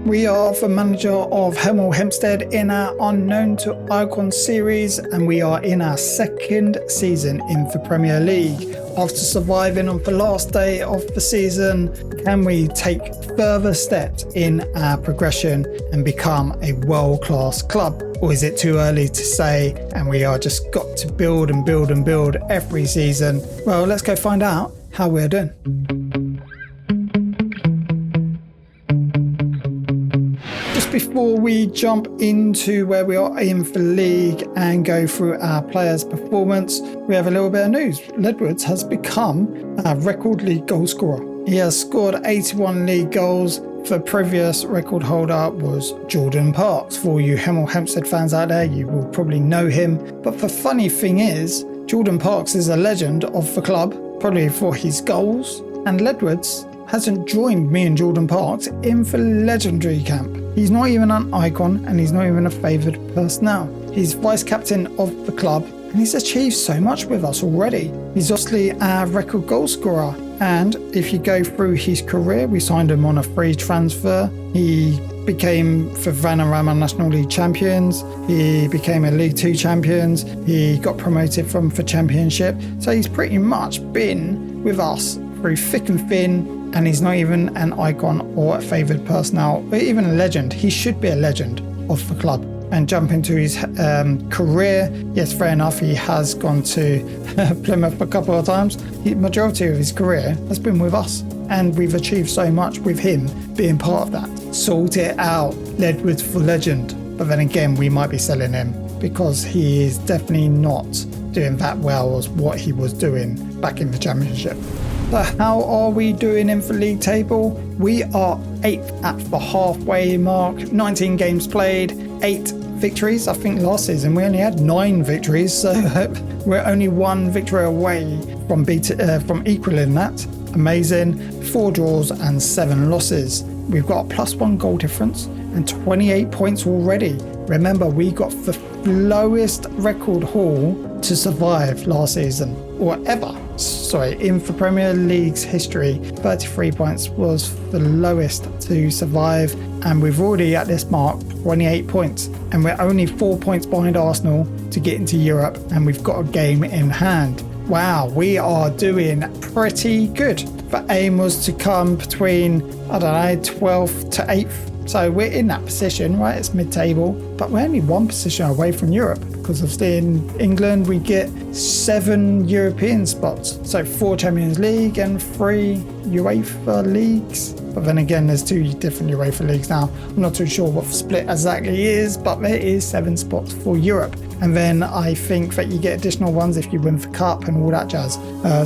We are the manager of HEMEL HEMPSTEAD in our Unknown to Icon series, and we are in our second season in the Premier League. After surviving on the last day of the season, can we take further steps in our progression and become a world-class club? Or is it too early to say and we are just got to build and build and build every season? Well, let's go find out how we're doing. Before we jump into where we are in the league and go through our players' performance, we have a little bit of news. Ledwoods has become a record league goal scorer. He has scored 81 league goals. The previous record holder was Jordan Parks. For you HEMEL HEMPSTEAD fans out there, you will probably know him. But the funny thing is, Jordan Parks is a legend of the club, probably for his goals, and Ledwoods hasn't joined me and Jordan Parks in the legendary camp. He's not even an icon and he's not even a favoured personnel. He's vice captain of the club and he's achieved so much with us already. He's obviously our record goal scorer, and if you go through his career, we signed him on a free transfer. He became the Vanarama National League champions. He became a League 2 champions. He got promoted from the championship. So he's pretty much been with us through thick and thin. And he's not even an icon or a favoured personnel or even a legend. He should be a legend of the club. And jump into his career. Yes, fair enough, he has gone to Plymouth a couple of times. The majority of his career has been with us. And we've achieved so much with him being part of that. Sort it out, Ledwoods for legend. But then again, we might be selling him because he is definitely not doing that well as what he was doing back in the championship. So how are we doing in the league table? We are 8th at the halfway mark, 19 games played, 8 victories. I think last season we only had 9 victories, so we're only 1 victory away from equaling that. Amazing. 4 draws and 7 losses. We've got a +1 goal difference and 28 points already. Remember, we got the lowest record haul to survive last season, or ever. In the Premier League's history, 33 points was the lowest to survive, and we've already at this mark 28 points, and we're only 4 points behind Arsenal to get into Europe, and we've got a game in hand. Wow, we are doing pretty good. The aim was to come between, 12th to 8th. So we're in that position, right? It's mid-table, but we're only 1 position away from Europe because of in England we get 7 European spots. So 4 Champions League and 3 UEFA leagues. But then again, there's 2 different UEFA leagues now. I'm not too sure what the split exactly is, but there is 7 spots for Europe. And then I think that you get additional ones if you win the cup and all that jazz.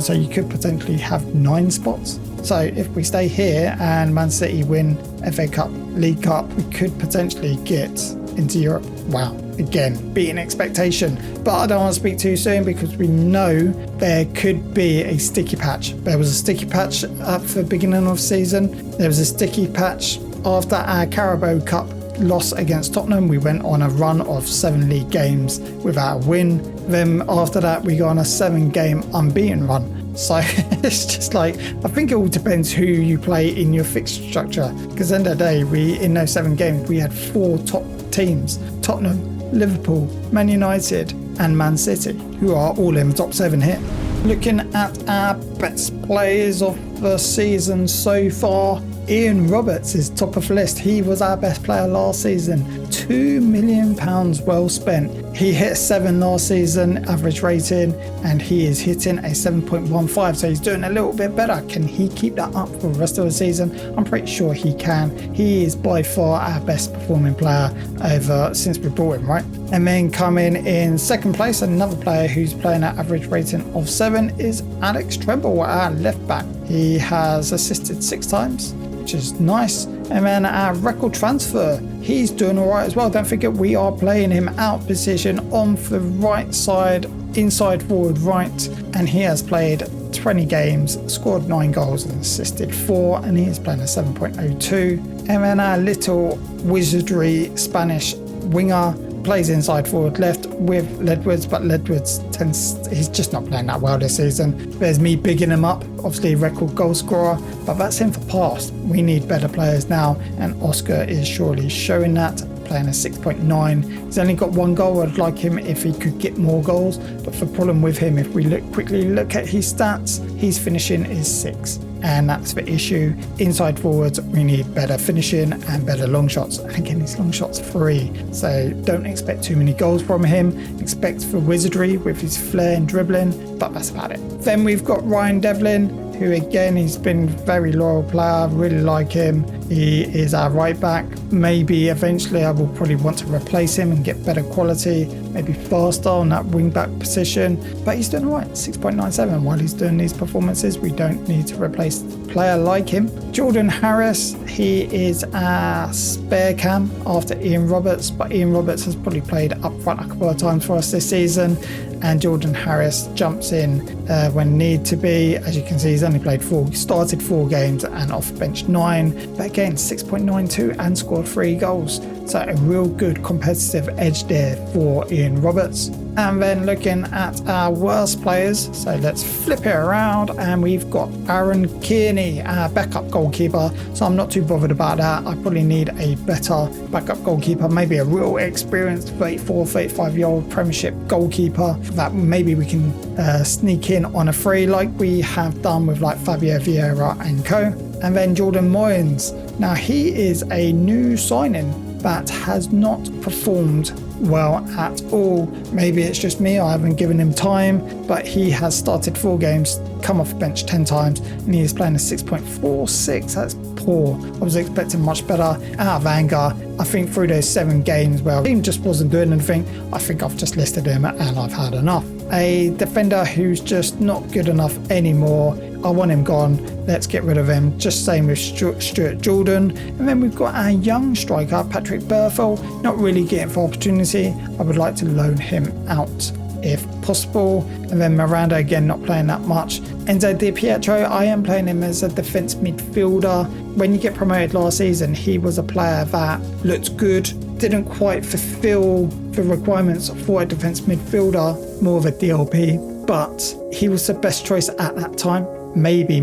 So you could potentially have 9 spots. So if we stay here and Man City win FA Cup, League Cup, we could potentially get into Europe. Wow. Again, beating expectation. But I don't want to speak too soon because we know there could be a sticky patch. There was a sticky patch at the beginning of the season. There was a sticky patch after our Carabao Cup loss against Tottenham. We went on a run of 7 league games without a win. Then after that, we got on a 7-game unbeaten run. So it's just like, I think it all depends who you play in your fixture structure. Because at the end of the day, in those 7 games, we had 4 top teams: Tottenham, Liverpool, Man United and Man City, who are all in the top 7 here. Looking at our best players of the season so far, Ian Roberts is top of the list. He was our best player last season. £2 million well spent. He hit 7 last season average rating and he is hitting a 7.15, so he's doing a little bit better. Can he keep that up for the rest of the season? I'm pretty sure he can. He is by far our best performing player ever since we bought him, right? And then coming in second place, another player who's playing at average rating of 7 is Alex Tremble, our left back. He has assisted 6 times, which is nice. And then our record transfer, he's doing all right as well. Don't forget, we are playing him out position on the right side, inside forward right, and he has played 20 games, scored 9 goals and assisted 4, and he is playing a 7.02. And then our little wizardry Spanish winger plays inside forward left, with Ledwoods, but Ledwoods he's just not playing that well this season. There's me bigging him up, obviously record goal scorer, but that's him for past. We need better players now, and Oscar is surely showing that, playing a 6.9. He's only got 1 goal. I'd like him if he could get more goals, but the problem with him, if we quickly look at his stats, his finishing is 6. And that's the issue. Inside forwards, we need better finishing and better long shots. And again, his long shots are free, so don't expect too many goals from him. Expect the wizardry with his flair and dribbling, but that's about it. Then we've got Ryan Devlin, who again, he's been a very loyal player. Really like him. He is our right back. Maybe eventually I will probably want to replace him and get better quality, maybe faster on that wing back position, but he's doing all right, 6.97. While he's doing these performances, we don't need to replace a player like him. Jordan Harris, he is our spare cam after Ian Roberts, but Ian Roberts has probably played up front a couple of times for us this season, and Jordan Harris jumps in when need to be. As you can see, he's only started 4 games and off bench 9, but again 6.92 and scored 3 goals, so a real good competitive edge there for Ian Roberts. And then looking at our worst players, so let's flip it around, and we've got Aaron Kearney, our backup goalkeeper. So I'm not too bothered about that. I probably need a better backup goalkeeper, maybe a real experienced 35-year-old Premiership goalkeeper that maybe we can sneak in on a free, like we have done with like Fabio Vieira and co. And then Jordan Moyens. Now he is a new signing that has not performed well at all. Maybe it's just me, I haven't given him time, but he has started 4 games, come off bench 10 times, and he is playing a 6.46. That's poor. I was expecting much better out of anger. I think through those 7 games where the team just wasn't doing anything, I think I've just listed him and I've had enough. A defender who's just not good enough anymore. I want him gone. Let's get rid of him. Just same with Stuart Jordan. And then we've got our young striker, Patrick Berthel, not really getting for opportunity. I would like to loan him out if possible. And then Miranda, again, not playing that much. Enzo Di Pietro, I am playing him as a defence midfielder. When you get promoted last season, he was a player that looked good, didn't quite fulfill the requirements for a defence midfielder, more of a DLP, but he was the best choice at that time. Maybe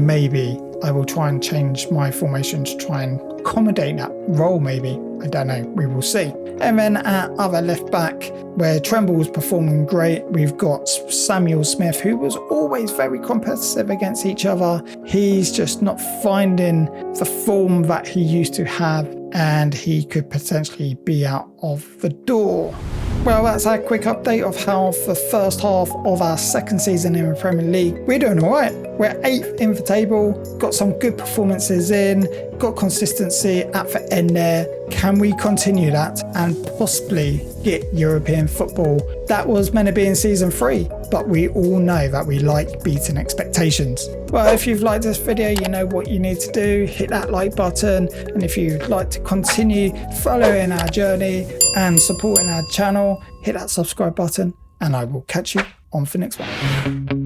I will try and change my formation to try and accommodate that role, maybe. I don't know, we will see. And then at other left back, where Tremble was performing great, we've got Samuel Smith, who was always very competitive against each other. He's just not finding the form that he used to have, and he could potentially be out of the door. Well, that's our quick update of how the first half of our second season in the Premier League. We're doing all right. We're 8th in the table, got some good performances in, got consistency at the end there. Can we continue that and possibly get European football? That was meant to be in season 3, but we all know that we like beating expectations. Well, if you've liked this video, you know what you need to do. Hit that like button, and if you'd like to continue following our journey and supporting our channel, hit that subscribe button, and I will catch you on the next one.